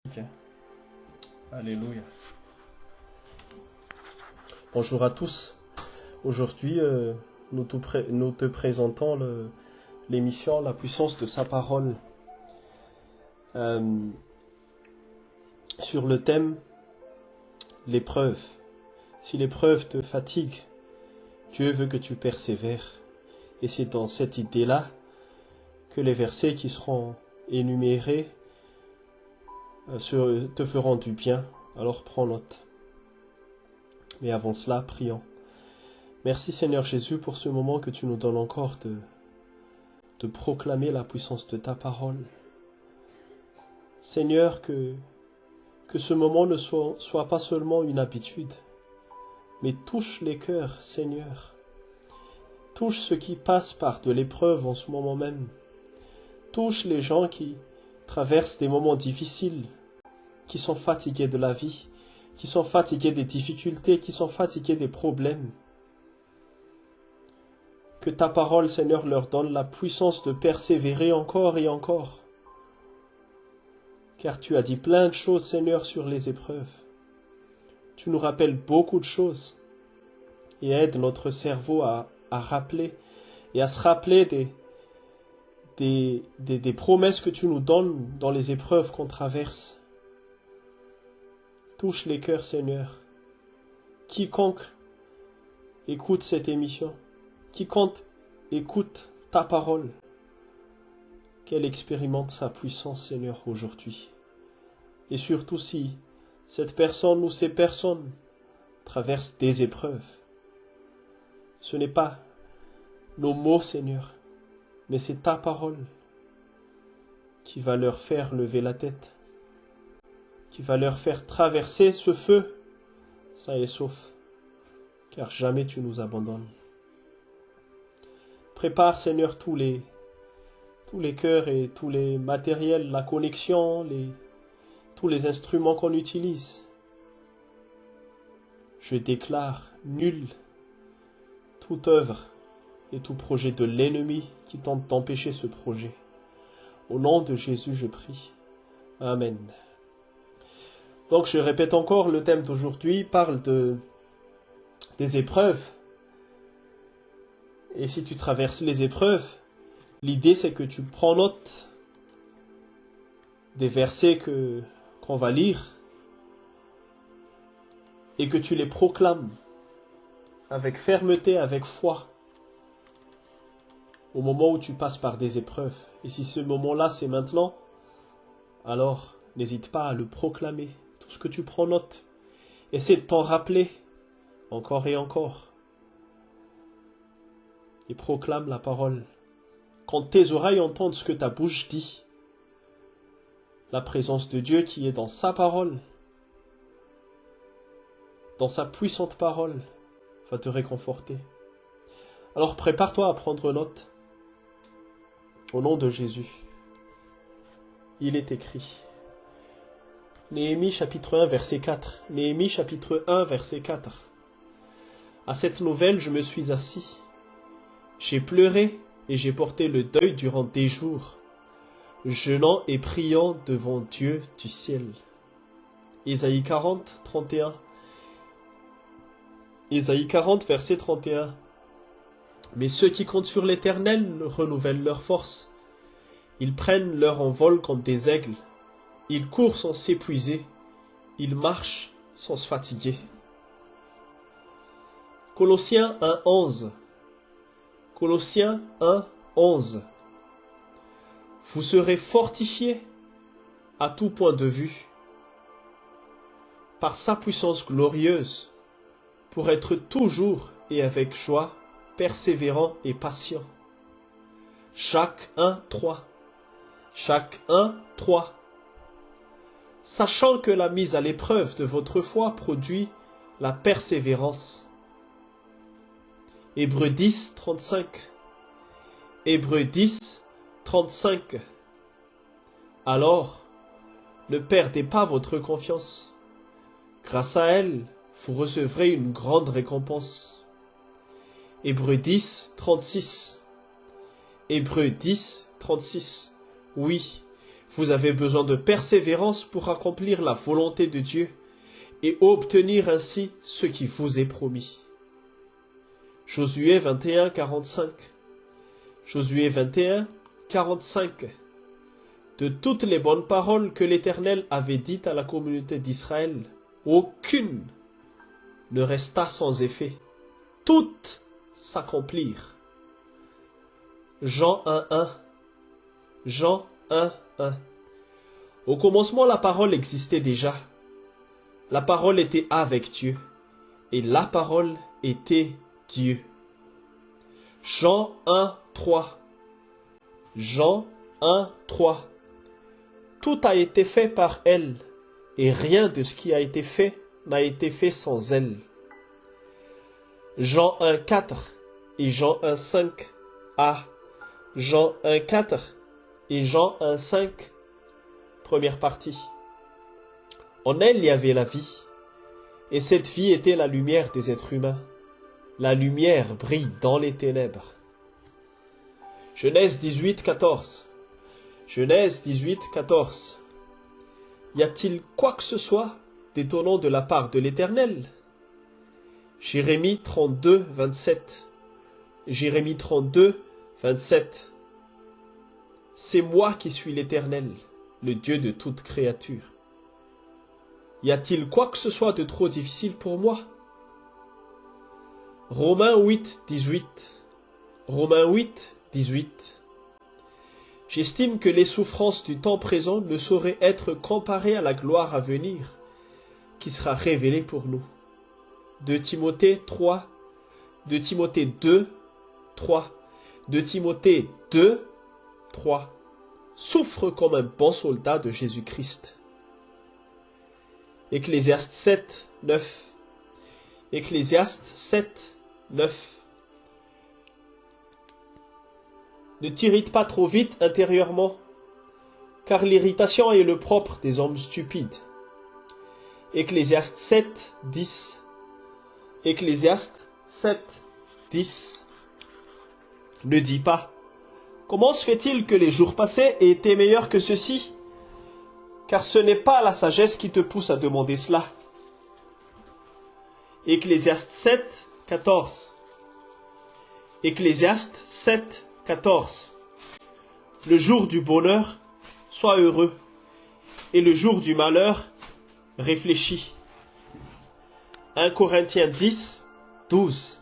Ok. Alléluia. Bonjour à tous. Aujourd'hui, nous te présentons l'émission La puissance de sa parole euh, sur le thème l'épreuve. Si l'épreuve te fatigue, Dieu veut que tu persévères. Et c'est dans cette idée-là que les versets qui seront énumérés te feront du bien. Alors prends note. Mais avant cela, prions. Merci Seigneur Jésus pour ce moment que tu nous donnes encore de proclamer la puissance de ta parole. Seigneur, que ce moment ne soit pas seulement une habitude, mais touche les cœurs, Seigneur. Touche ceux qui passent par de l'épreuve en ce moment même. Touche les gens qui traversent des moments difficiles, qui sont fatigués de la vie, qui sont fatigués des difficultés, qui sont fatigués des problèmes. Que ta parole, Seigneur, leur donne la puissance de persévérer encore et encore. Car tu as dit plein de choses, Seigneur, sur les épreuves. Tu nous rappelles beaucoup de choses et aide notre cerveau à rappeler et à se rappeler des promesses que tu nous donnes dans les épreuves qu'on traverse. Touche les cœurs, Seigneur. Quiconque écoute cette émission, quiconque écoute ta parole, qu'elle expérimente sa puissance, Seigneur, aujourd'hui. Et surtout si cette personne ou ces personnes traversent des épreuves, ce n'est pas nos mots, Seigneur, mais c'est ta parole qui va leur faire lever la tête, qui va leur faire traverser ce feu, sain et sauf, car jamais tu nous abandonnes. Prépare, Seigneur, tous les cœurs et tous les matériels, la connexion, tous les instruments qu'on utilise. Je déclare nul toute œuvre et tout projet de l'ennemi qui tente d'empêcher ce projet. Au nom de Jésus, je prie. Amen. Donc, je répète encore, le thème d'aujourd'hui parle des épreuves. Et si tu traverses les épreuves, l'idée c'est que tu prends note des versets qu'on va lire et que tu les proclames avec fermeté, avec foi, au moment où tu passes par des épreuves. Et si ce moment-là c'est maintenant, alors n'hésite pas à le proclamer. Tout ce que tu prends note, essaie de t'en rappeler encore et encore. Et proclame la parole. Quand tes oreilles entendent ce que ta bouche dit, la présence de Dieu qui est dans sa parole, dans sa puissante parole, va te réconforter. Alors prépare-toi à prendre note. Au nom de Jésus. Il est écrit. Néhémie chapitre 1 verset 4. Néhémie chapitre 1 verset 4. À cette nouvelle, je me suis assis. J'ai pleuré et j'ai porté le deuil durant des jours, jeûnant et priant devant Dieu du ciel. Ésaïe 40, 31. Ésaïe 40, verset 31. Mais ceux qui comptent sur l'Éternel renouvellent leur force. Ils prennent leur envol comme des aigles. Ils courent sans s'épuiser. Ils marchent sans se fatiguer. Colossiens 1, 11. Colossiens 1, 11. Vous serez fortifiés à tout point de vue par sa puissance glorieuse pour être toujours et avec joie persévérant et patient. Jacques 1, 3. Jacques 1, 3. Sachant que la mise à l'épreuve de votre foi produit la persévérance. Hébreux 10, 35. Hébreux 10, 35. Alors, ne perdez pas votre confiance. Grâce à elle, vous recevrez une grande récompense. Hébreux 10, 36. Hébreux 10, 36. Oui, Vous avez besoin de persévérance pour accomplir la volonté de Dieu et obtenir ainsi ce qui vous est promis. Josué 21, 45. Josué 21, 45. De toutes les bonnes paroles que l'Éternel avait dites à la communauté d'Israël, aucune ne resta sans effet. Toutes s'accomplirent. Jean 1, 1. Jean 1, 1. Au commencement, la parole existait déjà. La parole était avec Dieu, et la parole était Dieu. Jean 1, 3. Jean 1, 3. Tout a été fait par elle, et rien de ce qui a été fait n'a été fait sans elle. Jean 1, 4 et Jean 1, 5. A. Jean 1, 4 et Jean 1, 5. Première partie. En elle, il y avait la vie, et cette vie était la lumière des êtres humains. La lumière brille dans les ténèbres. Genèse 18, 14. Genèse 18, 14. Y a-t-il quoi que ce soit d'étonnant de la part de l'Éternel? Jérémie 32, 27. Jérémie 32, 27. C'est moi qui suis l'Éternel, le Dieu de toute créature. Y a-t-il quoi que ce soit de trop difficile pour moi? Romains 8, 18. Romains 8, 18. J'estime que les souffrances du temps présent ne sauraient être comparées à la gloire à venir, qui sera révélée pour nous. 2 Timothée 3, 2 Timothée 2, 3, 2 Timothée 2, 3. Souffre comme un bon soldat de Jésus-Christ. Ecclésiaste 7, 9. Ecclésiaste 7, 9. Ne t'irrite pas trop vite intérieurement, car l'irritation est le propre des hommes stupides. Ecclésiaste 7, 10. Ecclésiaste 7, 10. Ne dis pas, comment se fait-il que les jours passés aient été meilleurs que ceux-ci? Car ce n'est pas la sagesse qui te pousse à demander cela. Ecclésiaste 7, 14. Ecclésiaste 7, 14. Le jour du bonheur, sois heureux, et le jour du malheur, réfléchis. 1 Corinthiens 10, 12.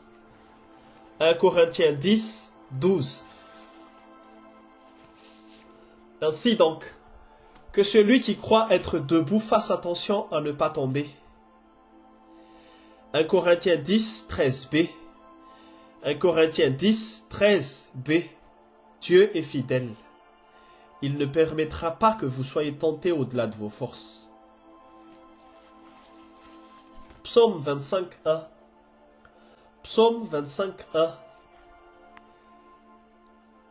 1 Corinthiens 10, 12. Ainsi donc, que celui qui croit être debout fasse attention à ne pas tomber. 1 Corinthiens 10, 13b. 1 Corinthiens 10, 13b. Dieu est fidèle. Il ne permettra pas que vous soyez tentés au-delà de vos forces. Psaume 25, 1. Psaume 25, 1.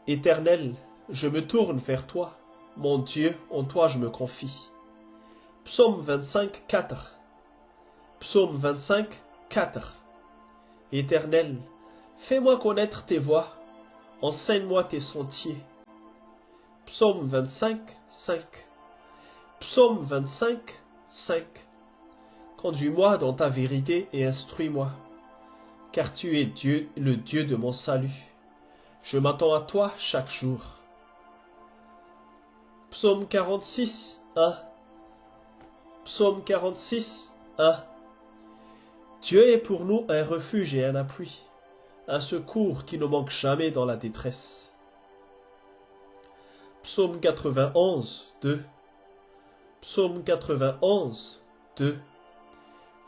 Éternel, je me tourne vers toi. Mon Dieu, en toi je me confie. Psaume 25, 4. Psaume 25, 4. Éternel, fais-moi connaître tes voies. Enseigne-moi tes sentiers. Psaume 25, 5. Psaume 25, 5. Conduis-moi dans ta vérité et instruis-moi, car tu es Dieu, le Dieu de mon salut. Je m'attends à toi chaque jour. Psaume 46, 1. Psaume 46, 1. Dieu est pour nous un refuge et un appui, un secours qui ne manque jamais dans la détresse. Psaume 91, 2. Psaume 91, 2.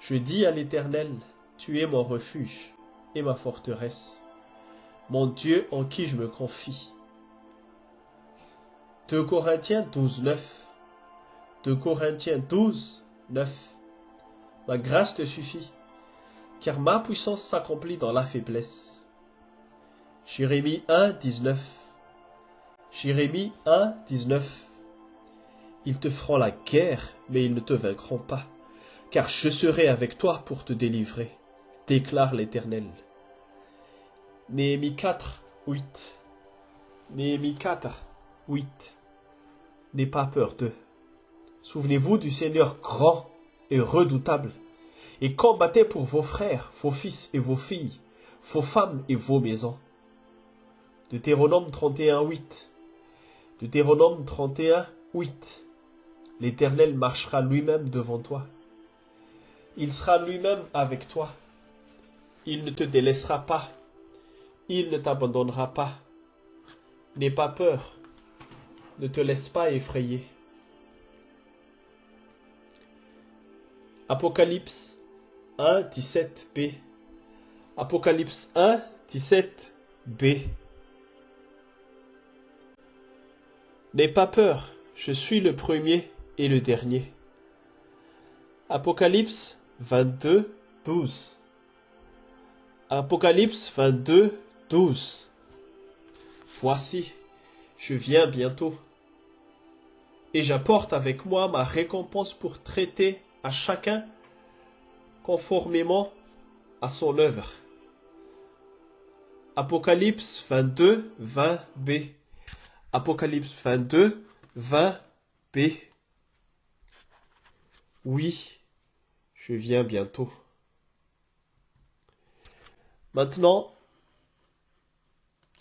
Je dis à l'Éternel, tu es mon refuge et ma forteresse, mon Dieu en qui je me confie. 2 Corinthiens 12, 9. 2 Corinthiens 12, 9. Ma grâce te suffit, car ma puissance s'accomplit dans la faiblesse. Jérémie 1, 19. Jérémie 1, 19. Ils te feront la guerre, mais ils ne te vaincront pas, car je serai avec toi pour te délivrer, déclare l'Éternel. Néhémie 4, 8. Néhémie 4, 8. n'aie pas peur d'eux. Souvenez-vous du Seigneur grand et redoutable, et combattez pour vos frères, vos fils et vos filles, vos femmes et vos maisons. Deutéronome 31, 8. Deutéronome 31, 8. L'Éternel marchera lui-même devant toi. Il sera lui-même avec toi. Il ne te délaissera pas. Il ne t'abandonnera pas. N'aie pas peur. Ne te laisse pas effrayer. Apocalypse 1, 17b. Apocalypse 1, 17b. N'aie pas peur, je suis le premier et le dernier. Apocalypse 22, 12. Apocalypse 22, 12. Voici, je viens bientôt, et j'apporte avec moi ma récompense pour traiter à chacun conformément à son œuvre. Apocalypse 22, 20b. Apocalypse 22, 20b. Oui, je viens bientôt. Maintenant,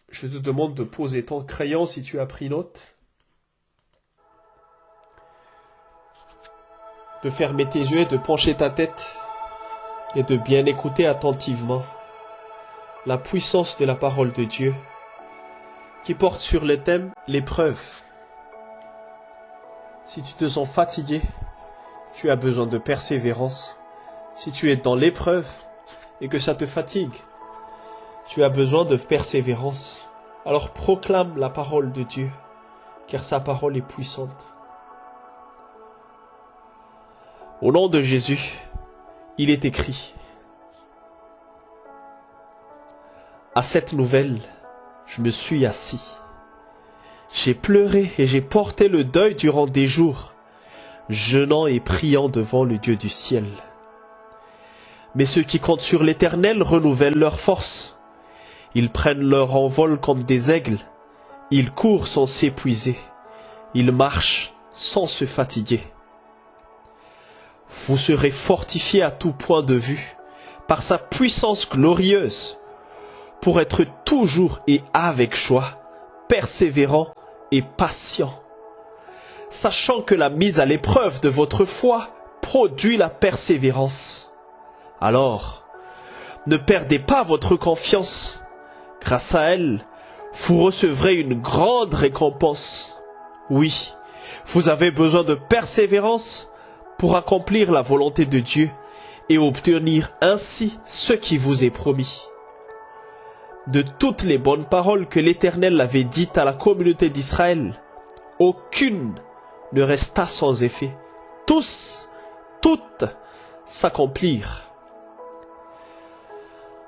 je te demande de poser ton crayon si tu as pris note, de fermer tes yeux et de pencher ta tête et de bien écouter attentivement la puissance de la parole de Dieu qui porte sur le thème l'épreuve. Si tu te sens fatigué, tu as besoin de persévérance. Si tu es dans l'épreuve et que ça te fatigue, tu as besoin de persévérance. Alors proclame la parole de Dieu, car sa parole est puissante. Au nom de Jésus, il est écrit: à cette nouvelle, je me suis assis. J'ai pleuré et j'ai porté le deuil durant des jours, jeûnant et priant devant le Dieu du ciel. Mais ceux qui comptent sur l'Éternel renouvellent leur force. Ils prennent leur envol comme des aigles. Ils courent sans s'épuiser. Ils marchent sans se fatiguer. Vous serez fortifiés à tout point de vue par sa puissance glorieuse, pour être toujours et avec joie, persévérant et patient, sachant que la mise à l'épreuve de votre foi produit la persévérance. Alors, ne perdez pas votre confiance. Grâce à elle, vous recevrez une grande récompense. Oui, vous avez besoin de persévérance pour accomplir la volonté de Dieu et obtenir ainsi ce qui vous est promis. De toutes les bonnes paroles que l'Éternel avait dites à la communauté d'Israël, aucune ne resta sans effet. Toutes s'accomplirent.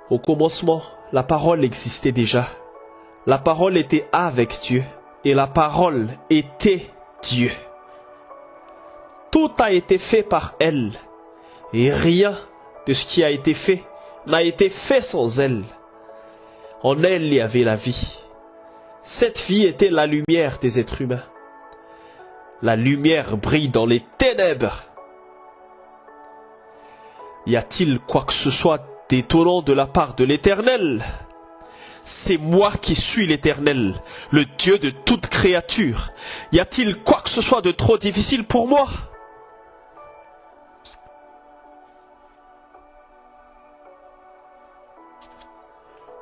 Au commencement, la parole existait déjà. La parole était avec Dieu et la parole était Dieu. Tout a été fait par elle et rien de ce qui a été fait n'a été fait sans elle. En elle, il y avait la vie. Cette vie était la lumière des êtres humains. La lumière brille dans les ténèbres. Y a-t-il quoi que ce soit d'étonnant de la part de l'Éternel? C'est moi qui suis l'Éternel, le Dieu de toute créature. Y a-t-il quoi que ce soit de trop difficile pour moi?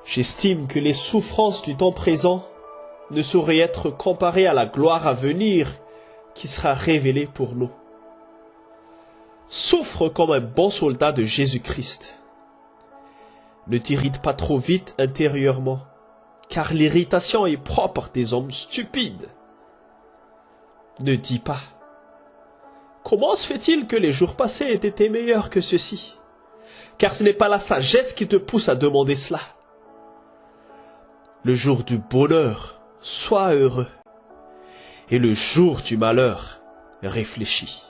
J'estime que les souffrances du temps présent ne sauraient être comparées à la gloire à venir qui sera révélée pour nous. Souffre comme un bon soldat de Jésus-Christ. Ne t'irrite pas trop vite intérieurement, car l'irritation est propre des hommes stupides. Ne dis pas: comment se fait-il que les jours passés aient été meilleurs que ceux-ci? Car ce n'est pas la sagesse qui te pousse à demander cela. Le jour du bonheur, sois heureux, et le jour du malheur, réfléchis.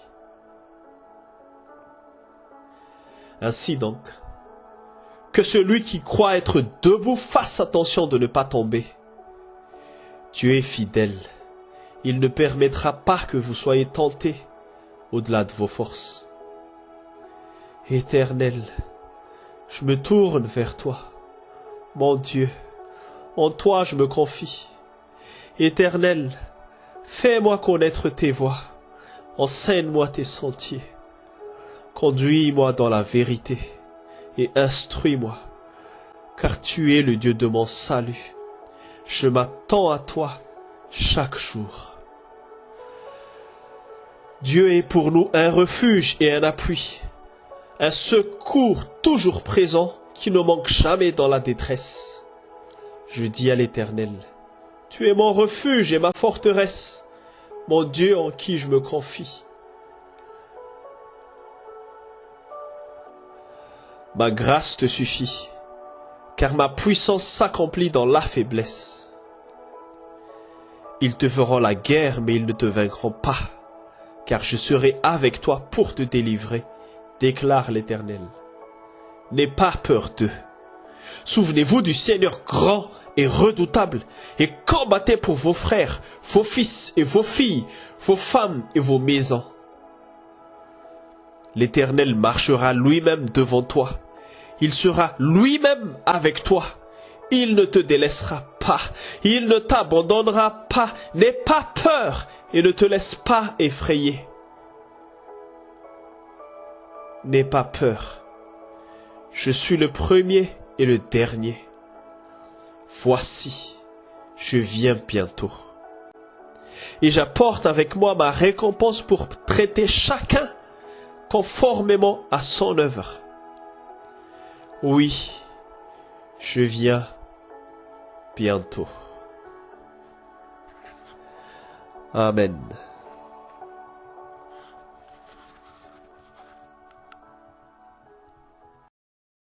Ainsi donc, que celui qui croit être debout fasse attention de ne pas tomber. Dieu est fidèle. Il ne permettra pas que vous soyez tentés au-delà de vos forces. Éternel, je me tourne vers toi. Mon Dieu, en toi je me confie. Éternel, fais-moi connaître tes voies. Enseigne-moi tes sentiers. Conduis-moi dans la vérité et instruis-moi, car tu es le Dieu de mon salut. Je m'attends à toi chaque jour. Dieu est pour nous un refuge et un appui, un secours toujours présent qui ne manque jamais dans la détresse. Je dis à l'Éternel, tu es mon refuge et ma forteresse, mon Dieu en qui je me confie. Ma grâce te suffit, car ma puissance s'accomplit dans la faiblesse. Ils te feront la guerre, mais ils ne te vaincront pas, car je serai avec toi pour te délivrer, déclare l'Éternel. N'aie pas peur d'eux. Souvenez-vous du Seigneur grand et redoutable, et combattez pour vos frères, vos fils et vos filles, vos femmes et vos maisons. L'Éternel marchera lui-même devant toi. Il sera lui-même avec toi. Il ne te délaissera pas. Il ne t'abandonnera pas. N'aie pas peur et ne te laisse pas effrayer. N'aie pas peur. Je suis le premier et le dernier. Voici, je viens bientôt. Et j'apporte avec moi ma récompense pour traiter chacun conformément à son œuvre. Oui, je viens bientôt. Amen.